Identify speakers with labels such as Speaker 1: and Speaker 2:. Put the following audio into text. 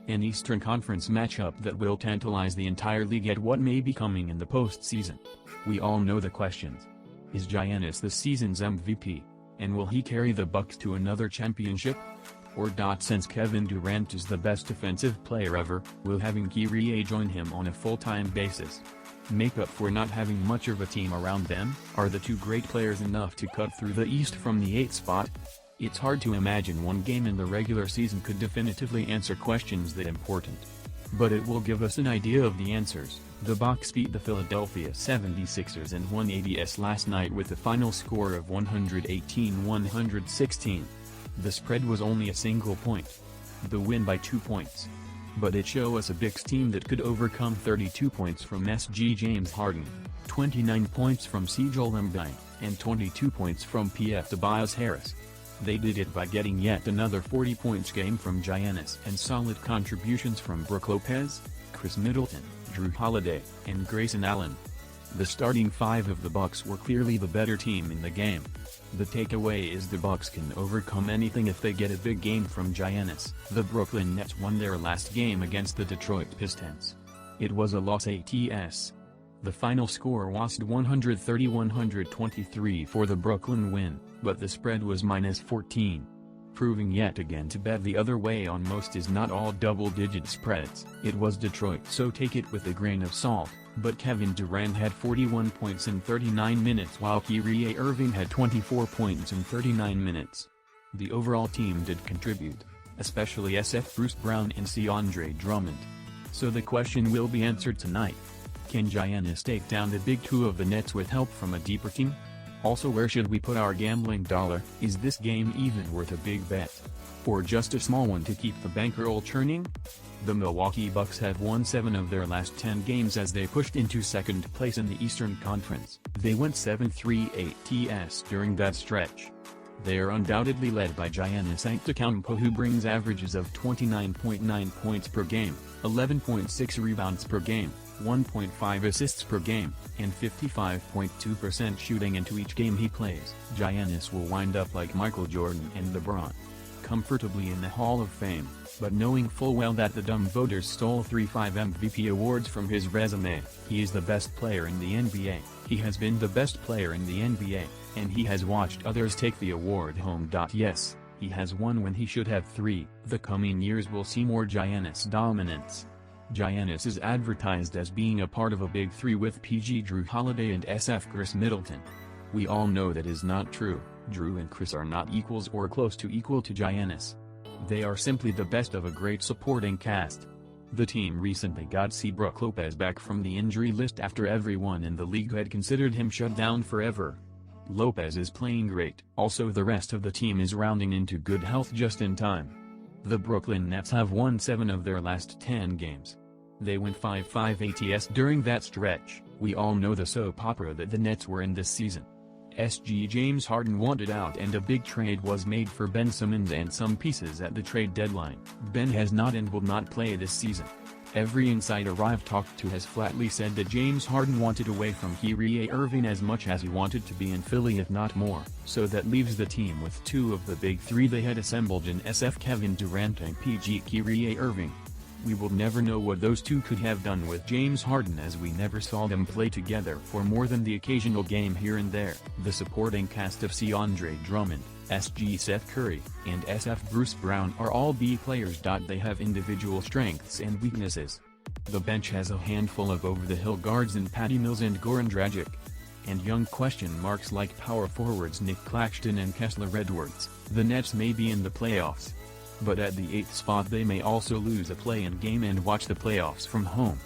Speaker 1: An Eastern Conference matchup that will tantalize the entire league at what may be coming in the postseason. We all know the questions. Is Giannis this season's MVP? And will he carry the Bucks to another championship? Or since Kevin Durant is the best defensive player ever, will having Kyrie join him on a full-time basis make up for not having much of a team around them? Are the two great players enough to cut through the East from the 8th spot? It's hard to imagine one game in the regular season could definitively answer questions that important. But it will give us an idea of the answers. The Bucks beat the Philadelphia 76ers and won ABS last night with a final score of 118-116. The spread was only a single point. The win by 2 points. But it showed us a Bucks team that could overcome 32 points from SG James Harden, 29 points from Joel Embiid, and 22 points from PF Tobias Harris. They did it by getting yet another 40 points game from Giannis and solid contributions from Brook Lopez, Chris Middleton, Jrue Holiday, and Grayson Allen. The starting five of the Bucks were clearly the better team in the game. The takeaway is the Bucks can overcome anything if they get a big game from Giannis. The Brooklyn Nets won their last game against the Detroit Pistons. It was a loss ATS. The final score was 130-123 for the Brooklyn win, but the spread was -14. Proving yet again to bet the other way on most is not all double-digit spreads. It was Detroit, so take it with a grain of salt, but Kevin Durant had 41 points in 39 minutes while Kyrie Irving had 24 points in 39 minutes. The overall team did contribute, especially SF Bruce Brown and Andre Drummond. So the question will be answered tonight. Can Giannis take down the big two of the Nets with help from a deeper team? Also, where should we put our gambling dollar? Is this game even worth a big bet? Or just a small one to keep the bankroll churning? The Milwaukee Bucks have won 7 of their last 10 games as they pushed into second place in the Eastern Conference. They went 7-3 ATS during that stretch. They are undoubtedly led by Giannis Antetokounmpo, who brings averages of 29.9 points per game, 11.6 rebounds per game, 1.5 assists per game, and 55.2% shooting into each game he plays. Giannis will wind up like Michael Jordan and LeBron, comfortably in the Hall of Fame, but knowing full well that the dumb voters stole 3 MVP awards from his resume. He is the best player in the NBA, he has been the best player in the NBA, and he has watched others take the award home. Yes, he has won when he should have 3. The coming years will see more Giannis dominance. Giannis is advertised as being a part of a big three with PG Jrue Holiday and SF Chris Middleton. We all know that is not true. Jrue and Chris are not equals or close to equal to Giannis. They are simply the best of a great supporting cast. The team recently got Brook Lopez back from the injury list after everyone in the league had considered him shut down forever. Lopez is playing great. Also, the rest of the team is rounding into good health just in time. The Brooklyn Nets have won 7 of their last 10 games. They went 5-5 ATS during that stretch. We all know the soap opera that the Nets were in this season. SG James Harden wanted out and a big trade was made for Ben Simmons and some pieces at the trade deadline. Ben has not and will not play this season. Every insider I've talked to has flatly said that James Harden wanted away from Kyrie Irving as much as he wanted to be in Philly, if not more. So that leaves the team with 2 of the big 3 they had assembled in SF Kevin Durant and PG Kyrie Irving. We will never know what those two could have done with James Harden, as we never saw them play together for more than the occasional game here and there. The supporting cast of Andre Drummond, SG Seth Curry, and SF Bruce Brown are all B players. They have individual strengths and weaknesses. The bench has a handful of over-the-hill guards in Patty Mills and Goran Dragic, and young question marks like power forwards Nick Claxton and Kessler Edwards. The Nets may be in the playoffs, but at the 8th spot they may also lose a play-in game and watch the playoffs from home.